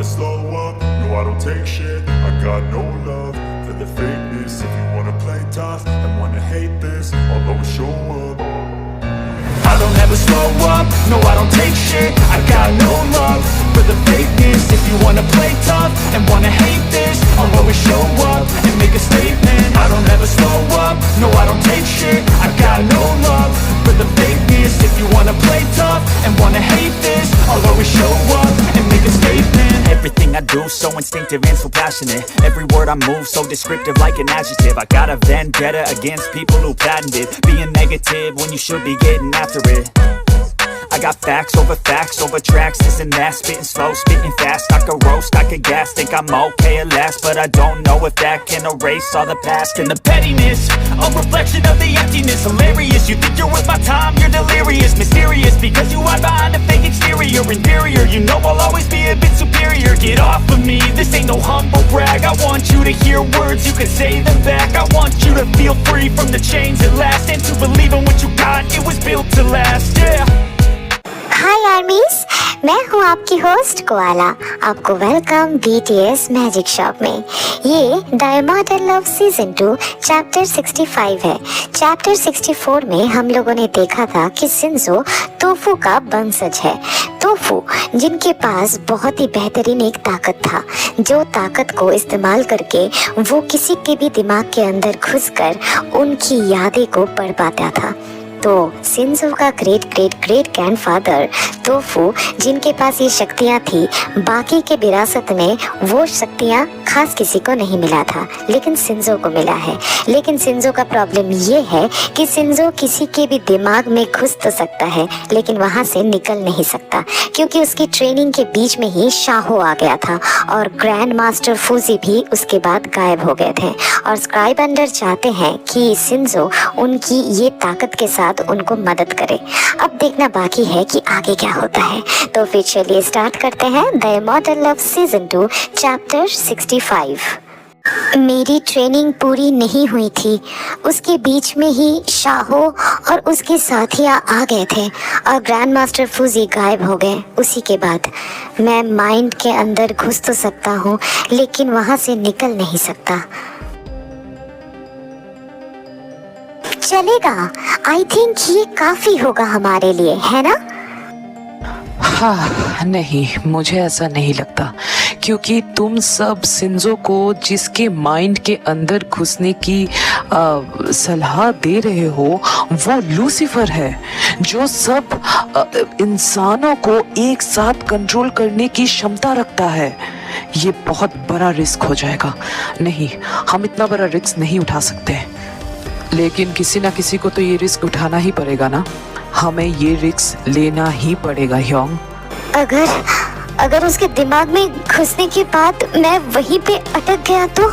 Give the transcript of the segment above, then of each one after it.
never slow up, no I don't take shit. I got no love for the fakeness. If you wanna play tough and wanna hate this, I'll always show up. I don't ever slow up, no I don't take shit. I got no love for the fakeness. If you wanna play tough and wanna hate this, I'll always show up and make a statement. I don't ever slow up, no I don't take shit. I got no love for the fakeness. If you wanna play tough and wanna hate this, I'll always show up and make a statement. Everything I do so instinctive and so passionate. Every word I move so descriptive like an adjective. I got a vendetta against people who patented being negative when you should be getting after it. I got facts over tracks, this and that. Spitting slow, spitting fast. I could roast, I could gas. Think I'm okay at last, but I don't know if that can erase all the past. And the pettiness, a reflection of the emptiness. Hilarious, you think you're worth my time, you're delirious. Mysterious, because you hide behind a fake exterior. Inferior, you know I'll always be a bit superior. Get off of me, this ain't no humble brag. I want you to hear words, you can say them back. I want you to feel free from the chains at last, and to believe in what you got, it was built to last, yeah. हाय आर्मीज, मैं हूँ आपकी host koala. आपको welcome BTS magic shop में। ये the immortal love season 2 chapter 65 है। Chapter 64 में हम लोगों ने देखा था कि शिंजो तोफू का वंशज है। तोफू जिनके पास बहुत ही बेहतरीन एक ताकत था, जो ताकत को इस्तेमाल करके वो किसी के भी दिमाग के अंदर घुसकर उनकी यादें को पढ़ पाता था। तो शिंजो का great great great grandfather tofu जिनके पास ये शक्तियाँ थी, बाकी के विरासत में वो शक्तियाँ खास किसी को नहीं मिला था, लेकिन शिंजो को मिला है। लेकिन शिंजो का प्रॉब्लम ये है कि शिंजो किसी के भी दिमाग में घुस तो सकता है, लेकिन वहाँ से निकल नहीं सकता, क्योंकि उसकी ट्रेनिंग के बीच में ही शाहो आ गया था और ग्रैंड मास्टर फूजी भी उसके बाद गायब हो गए थे। और स्काईबेंडर चाहते हैं कि शिंजो उनकी ये ताकत के साथ उनको मदद करे। अब देखना बाकी है कि आगे क्या होता है। तो फिर चलिए स्टार्ट करते हैं the immortal love season 2 chapter 65। मेरी ट्रेनिंग पूरी नहीं हुई थी, उसके बीच में ही शाहो और उसके साथियाँ आ गए थे और ग्रैंड मास्टर फूजी गायब हो गए। उसी के बाद मैं माइंड के अंदर घुस तो सकता हूँ, लेकिन वहाँ से निकल नहीं सकता। चलेगा, आई थिंक ये काफी होगा हमारे लिए, है ना? हाँ, नहीं, मुझे ऐसा नहीं लगता, क्योंकि तुम सब शिंजो को जिसके माइंड के अंदर घुसने की सलाह दे रहे हो वो लूसीफर है, जो सब इंसानों को एक साथ कंट्रोल करने की क्षमता रखता है। ये बहुत बड़ा रिस्क हो जाएगा। नहीं, हम इतना बड़ा रिस्क नहीं उठा सकते, लेकिन किसी ना किसी को तो ये रिस्क उठाना ही पड़ेगा ना। हमें ये रिस्क लेना ही पड़ेगा ह्योंग। अगर उसके दिमाग में घुसने के बाद मैं वहीं पे अटक गया तो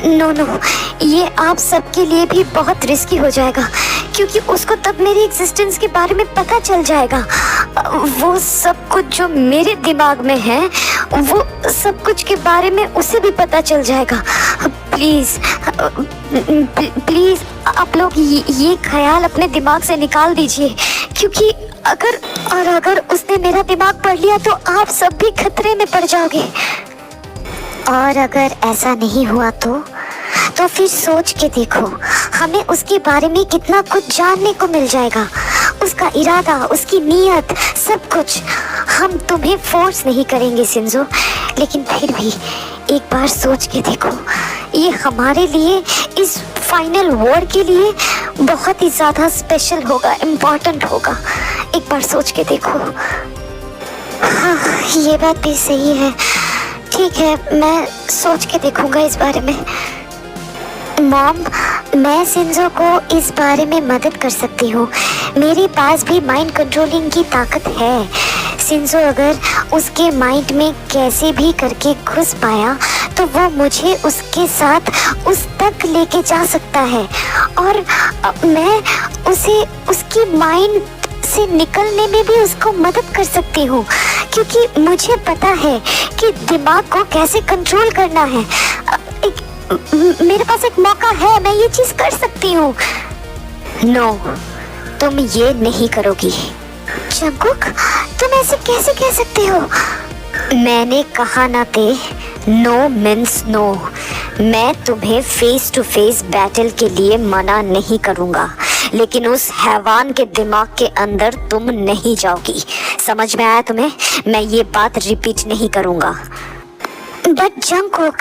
नो, ये आप सबके लिए भी बहुत रिस्की हो जाएगा, क्योंकि उसको तब मेरी एग्जिस्टेंस के बारे में पता चल जाएगा। वो सब कुछ जो मेरे दिमाग में है, वो सब कुछ के बारे में उसे भी पता चल जाएगा। प्लीज आप लोग ये ख्याल अपने दिमाग से निकाल दीजिए, क्योंकि अगर उसने मेरा दिमाग पढ़ लिया तो आप सब भी खतरे में पड़ जाओगे। और अगर ऐसा नहीं हुआ तो फिर सोच के देखो, हमें उसके बारे में कितना कुछ जानने को मिल जाएगा। उसका इरादा, उसकी नीयत, सब कुछ। हम तुम्हें फोर्स नहीं करेंगे शिंजो, लेकिन फिर भी एक बार सोच के देखो, ये हमारे लिए, इस फाइनल वॉर के लिए बहुत ही ज़्यादा स्पेशल होगा, इम्पोर्टेंट होगा। एक बार सोच के देखो। हाँ, ये बात भी सही है। ठीक है, मैं सोच के देखूंगा इस बारे में। मॉम, मैं शिंजो को इस बारे में मदद कर सकती हूँ। मेरे पास भी माइंड कंट्रोलिंग की ताकत है। शिंजो अगर उसके माइंड में कैसे भी करके घुस पाया तो वो मुझे उसके साथ उस तक लेके जा सकता है, और मैं उसे उसकी माइंड से निकलने में भी उसको मदद कर सकती हूँ, क्योंकि मुझे पता है कि दिमाग को कैसे कंट्रोल करना है। मेरे पास एक मौका है, मैं ये चीज़ कर सकती हूँ। नो, तुम ये नहीं करोगी। जंगकुक, तुम ऐसे कैसे कह सकते हो? मैंने कहा ना ते, नो मीन्स नो। मैं तुम्हें फेस टू फेस बैटल के लिए मना नहीं करूंगा, लेकिन उस हैवान के दिमाग के अंदर तुम नहीं जाओगी। समझ में आया तुम्हें? मैं ये बात रिपीट नहीं करूंगा। बट जंगकुक,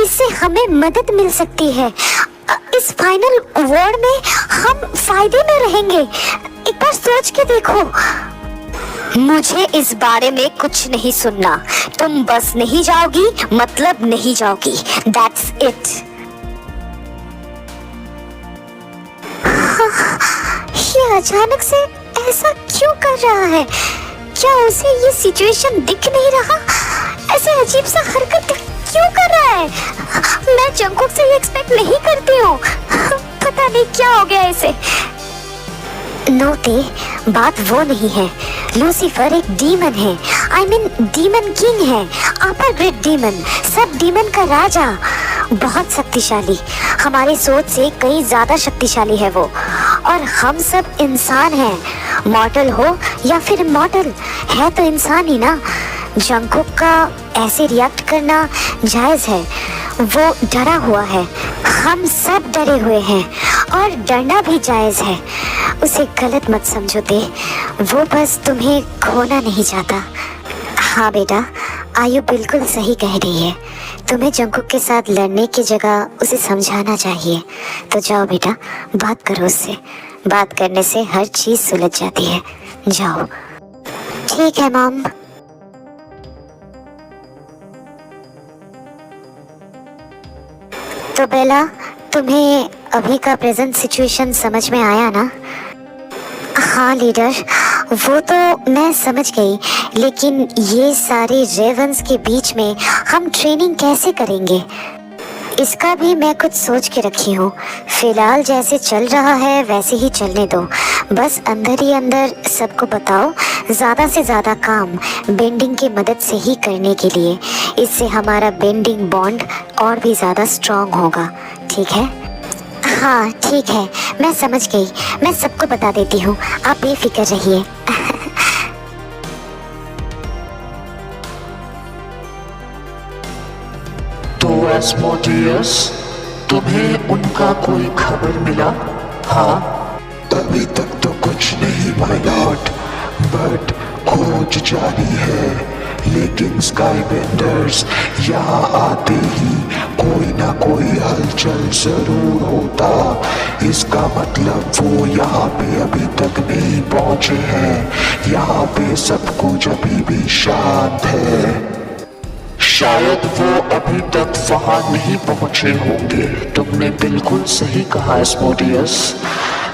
इससे हमें मदद मिल सकती है। इस फाइनल वॉर में हम फायदे में रहेंगे। एक बार सोच के देखो। मुझे इस बारे में कुछ नहीं सुनना। तुम बस नहीं जाओगी मतलब नहीं जाओगी। That's it. ये अचानक से ऐसा क्यों कर रहा है? क्या उसे ये सिचुएशन दिख नहीं रहा? ऐसे अजीब सा हरकत क्यों कर रहा है? मैं जंगकुक से ये एक्सपेक्ट नहीं करती हूँ। पता नहीं क्या हो गया इसे। नोते, बात वो नहीं है। लूसीफर एक डीमन है। आई मीन डीमन किंग है। अपर ग्रेट डीमन, सब डीमन का राजा। बहुत शक्तिशाली, हमारी सोच से कहीं ज्यादा शक्तिशाली है वो। और हम सब इंसान हैं, मॉर्टल हो या फिर इमॉर्टल, है तो इंसान ही ना। जंगकुक का ऐसे रिएक्ट करना जायज है। वो डरा हुआ है, हम सब डरे हुए हैं, और डरना भी जायज है। उसे गलत मत समझो ते, वो बस तुम्हें खोना नहीं चाहता। हाँ बेटा, आयु बिल्कुल सही कह रही है। तुम्हें जंगकुक के साथ लड़ने की जगह उसे समझाना चाहिए। तो जाओ बेटा, बात करो उससे। बात करने से हर चीज सुलझ जाती है। जाओ। ठीक है मॉम। तो बेला, तुम्हें अभी का प्रेजेंट सिचुएशन समझ में आया ना? हाँ लीडर, वो तो मैं समझ गई, लेकिन ये सारे रेवंस के बीच में हम ट्रेनिंग कैसे करेंगे, इसका भी मैं कुछ सोच के रखी हूँ। फिलहाल जैसे चल रहा है वैसे ही चलने दो। बस अंदर ही अंदर सबको बताओ ज़्यादा से ज़्यादा काम बेंडिंग की मदद से ही करने के लिए। इससे हमारा बेंडिंग बॉन्ड और भी ज़्यादा स्ट्रॉन्ग होगा। ठीक है? हाँ ठीक है, मैं समझ गई। मैं सबको बता देती हूँ, आप बेफिक्र रहिए। तो एस्मोडियस, तुम्हें उनका कोई खबर मिला? हाँ, अभी तक तो कुछ नहीं माय लॉर्ड, बट खोज जारी है। लेकिन स्काईबेंडर्स यहाँ आते ही कोई ना कोई हलचल जरूर होता। इसका मतलब वो यहाँ पे अभी तक नहीं पहुँचे हैं। यहाँ पे सब कुछ अभी भी शांत है। शायद वो अभी तक वहां नहीं पहुंचे होंगे। तुमने बिल्कुल सही कहा एस्मोडियस।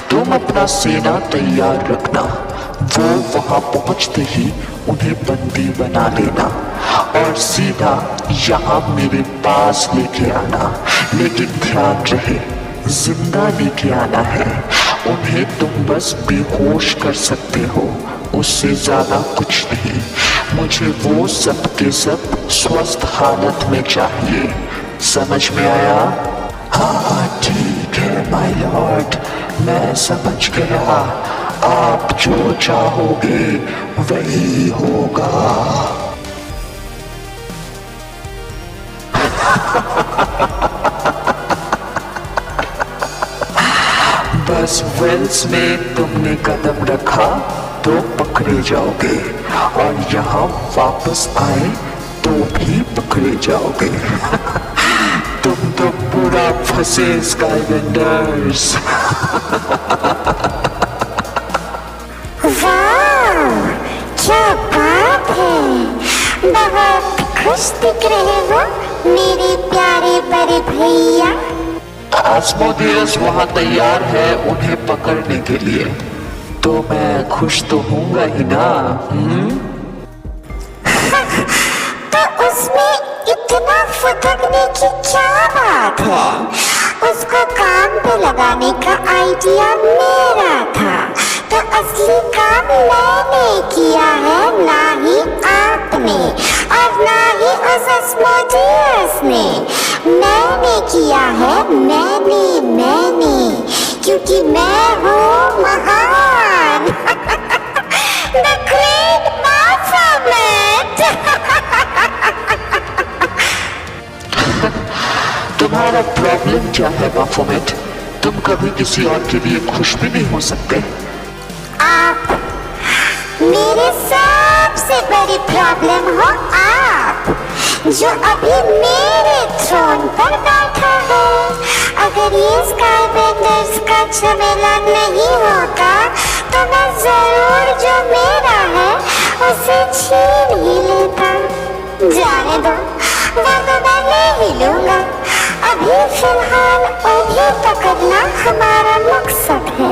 तुम अपना सेना तैयार रखना। वो वहां पहुंचते ही उन्हें बंदी बना लेना और सीधा यहाँ मेरे पास लेके आना। लेकिन ध्यान रहे, जिंदा लेके आना है। उन्हें तुम बस बेहोश कर सकते हो, उससे ज्यादा कुछ नहीं। मुझे वो सब के सब स्वस्थ हालत में चाहिए। समझ में आया? हाँ ठीक है माय लॉर्ड, मैं समझ गया। आप जो चाहोगे वही होगा। बस वेल्स में तुमने कदम रखा तो पकड़े जाओगे, और यहाँ वापस आए तो भी पकड़े जाओगे। तुम तो पूरा फंसे स्काईबेंडर्स। वाह, क्या बात है। बहुत खुश दिख रहे हो मेरे प्यारे बड़े भैया। एस्मोडियस वहाँ तैयार है उन्हें पकड़ने के लिए, तो मैं खुश तो हूँगा ही ना। तो उसमें इतना फटकने की क्या बात है? उसको काम पे लगाने का आइडिया मेरा था, तो असली काम मैंने किया है, ना ही आपने और ना ही उस एस्मोडियस ने। मैंने किया है, मैंने, क्योंकि मैं हूँ महान। The Great Baphomet। तुम्हारा प्रॉब्लम क्या है बाफोमेट? तुम कभी किसी और के लिए खुश भी नहीं हो सकते? आप मेरी सबसे बड़ी प्रॉब्लम हो आप, जो अभी मेरे थ्रोन पर बैठा है। अगर ये स्काईबेंडर्स का झमेला नहीं होता तो मैं जरूर जो मेरा है उसे छीन ही लेता। जाने दो, वो तो मैं ले ही लूंगा। अभी फिलहाल उन्हें पकड़ना हमारा मकसद है।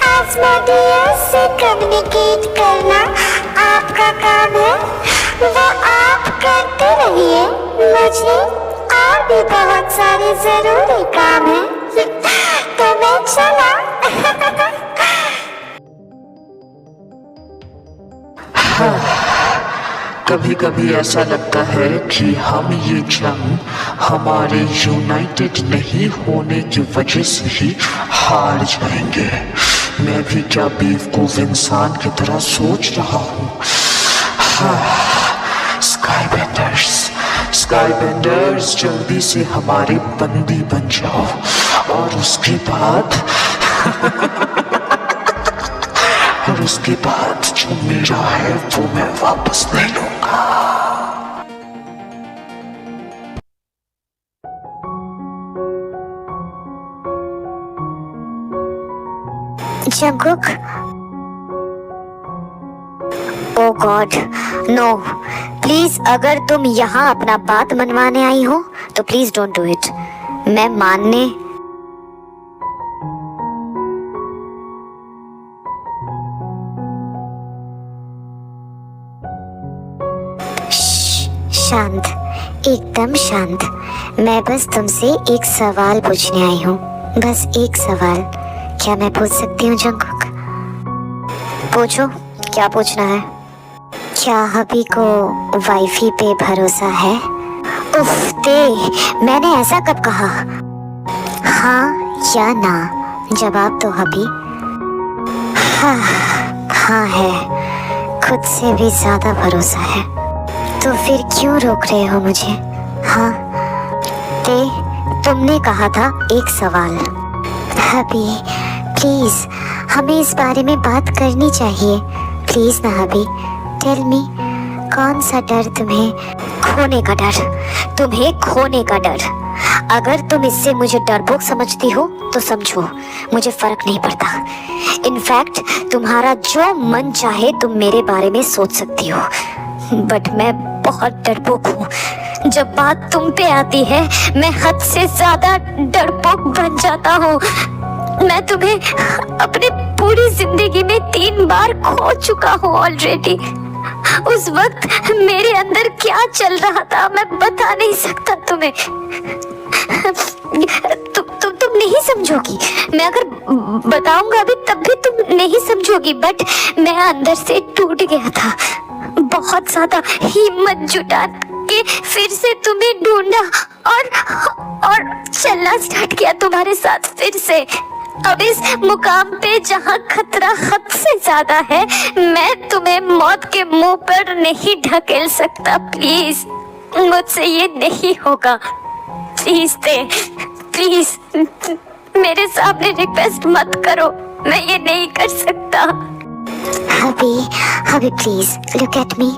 आसमानियों से कम्युनिकेट करना आपका काम है, वो आप करते रहिए। मुझे और भी बहुत सारे जरूरी काम है, तो मैं चला। कभी कभी ऐसा लगता है कि हम ये जंग हमारे यूनाइटेड नहीं होने की वजह से ही हार जाएंगे। मैं भी क्या बेवकूफ इंसान की तरह सोच रहा हूँ। स्काईबेंडर्स जल्दी से हमारे बंदी बन जाओ और उसके बाद जो मेरा है वो मैं वापस ले लूंगा। Jungkook, oh god no, please अगर तुम यहाँ अपना बात मनवाने आई हो तो प्लीज डोंट डू इट। मैं मानने शांत, एकदम शांत। मैं बस तुमसे एक सवाल पूछने आई हूँ, बस एक सवाल। क्या मैं पूछ सकती हूँ जंगकुक? पूछो, क्या पूछना है? क्या हबी को वाइफी पे भरोसा है? उफ ते, मैंने ऐसा कब कहा? हाँ या ना, जवाब दो हबी। हाँ है, खुद से भी ज्यादा भरोसा है। तो फिर क्यों रोक रहे हो मुझे? हाँ ते, तुमने कहा था एक सवाल। हबी प्लीज, हमें इस बारे में बात करनी चाहिए। प्लीज ना हबी, टेल मी, कौन सा डर तुम्हें? खोने का डर, तुम्हें खोने का डर। अगर तुम इससे मुझे डरपोक समझती हो तो समझो, मुझे फर्क नहीं पड़ता। इनफैक्ट तुम्हारा जो मन चाहे तुम मेरे बारे में सोच सकती हो, बट मैं बहुत डरपोक हूँ। जब बात तुम पे आती है मैं हद से ज्यादा डरपोक बन जाता हूँ। मैं तुम्हें अपनी पूरी जिंदगी में 3 बार खो चुका हूँ ऑलरेडी। उस वक्त मेरे अंदर क्या चल रहा था मैं बता नहीं सकता तुम्हें। तुम नहीं समझोगी। मैं अगर बताऊंगा अभी तब भी तुम नहीं समझोगी, बट मैं अंदर से टूट गया था। बहुत ज्यादा हिम्मत जुटा के फिर से तुम्हें ढूंढा और चलना स्टार्ट किया तुम्हारे साथ फिर से। अब इस मुकाम पे जहाँ खतरा हद से ज्यादा है, मैं तुम्हें मौत के मुंह पर नहीं ढकेल सकता। प्लीज, मुझसे ये नहीं होगा। प्लीज प्लीज मेरे सामने रिक्वेस्ट मत करो, मैं ये नहीं कर सकता। हबी प्लीज लुक एट मी,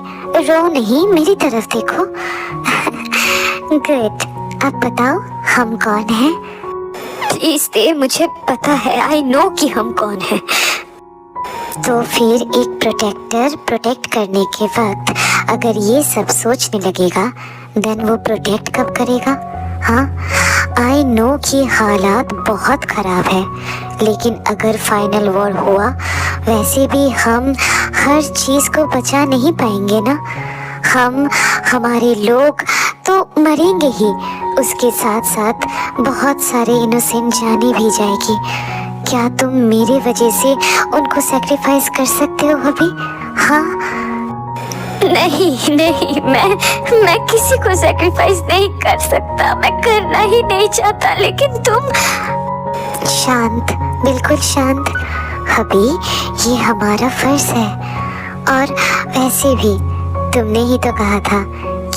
रो नहीं, मेरी तरफ देखो। गुड, अब बताओ हम कौन हैं? प्लीज दे, मुझे पता है, आई नो कि हम कौन हैं। तो फिर एक प्रोटेक्टर प्रोटेक्ट करने के वक्त अगर ये सब सोचने लगेगा, देन वो प्रोटेक्ट कब करेगा? हाँ, आई नो कि हालात बहुत खराब है, लेकिन अगर फाइनल वॉर हुआ, वैसे भी हम हर चीज़ को बचा नहीं पाएंगे ना। हमारे लोग तो मरेंगे ही, उसके साथ साथ बहुत सारे इनोसेंट जाने भी जाएगी। क्या तुम मेरी वजह से उनको सैक्रिफाइस कर सकते हो अभी? हाँ? नहीं, मैं किसी को सैक्रिफाइस नहीं कर सकता, मैं करना ही नहीं चाहता, लेकिन तुम शांत, बिल्कुल शांत। हबी, ये हमारा फर्ज है। और वैसे भी तुमने ही तो कहा था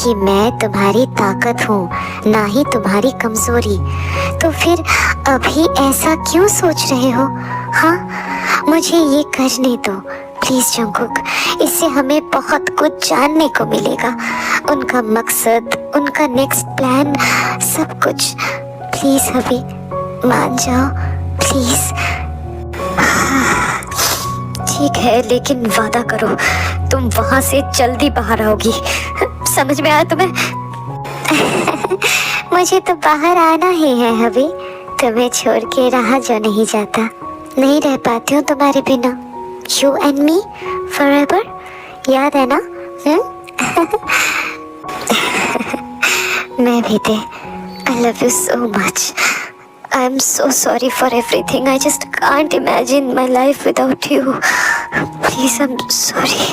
कि मैं तुम्हारी ताकत हूँ, ना ही तुम्हारी कमजोरी। तो फिर अभी ऐसा क्यों सोच रहे हो? हाँ, मुझे ये करने दो प्लीज जंगकुक, इससे हमें बहुत कुछ जानने को मिलेगा, उनका मकसद, उनका नेक्स्ट प्लान, सब कुछ। प्लीज अभी मान जाओ प्लीज। ठीक है, लेकिन वादा करो तुम वहां से जल्दी बाहर आओगी। समझ में आया तुम्हें? मुझे तो बाहर आना ही है अभी, तुम्हें छोड़ के रहा जो नहीं जाता। नहीं रह पाती हूँ तुम्हारे बिना। You and me forever, याद है ना? मैं भी थे। I love you so much. I am so sorry for everything. I just can't imagine my life without you. Please, I'm sorry.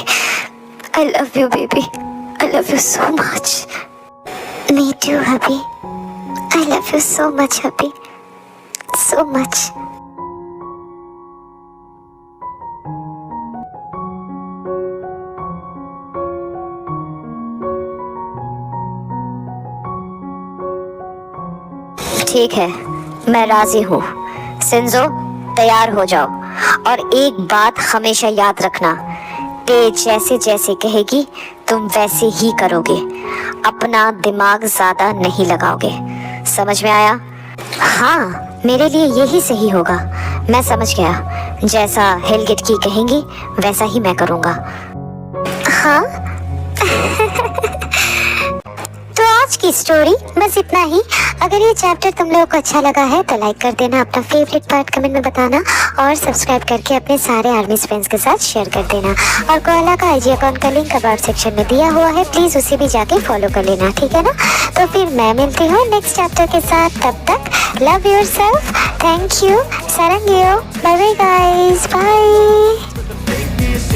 I love you, baby. I love you so much. Me too, hubby. I love you so much, hubby. So much. ठीक है, मैं राजी हूँ। सिंजो, तैयार हो जाओ। और एक बात हमेशा याद रखना, ते जैसे जैसे कहेगी तुम वैसे ही करोगे, अपना दिमाग ज्यादा नहीं लगाओगे। समझ में आया? हाँ, मेरे लिए यही सही होगा। मैं समझ गया, जैसा हेलगिट की कहेंगी वैसा ही मैं करूँगा। हाँ। तो आज की स्टोरी बस इतना ही। अगर ये चैप्टर तुम लोगों को अच्छा लगा है तो लाइक कर देना, अपना फेवरेट पार्ट कमेंट में बताना और सब्सक्राइब करके अपने सारे आर्मी फ्रेंड्स के साथ शेयर कर देना। और कोआला का आईजी अकाउंट का लिंक अबाउट सेक्शन में दिया हुआ है, प्लीज उसे भी जाके फॉलो कर लेना, ठीक है ना? तो फिर मैं मिलती हूँ नेक्स्ट चैप्टर के साथ। तब तक लव योरसेल्फ, थैंक यू, सारंगियो, bye bye guys, bye.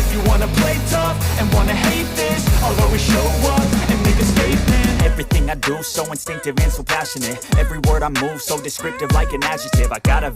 If you wanna play tough and wanna hate this, I'll always show up and make a statement. Everything I do so instinctive and so passionate. Every word I move so descriptive like an adjective. I got a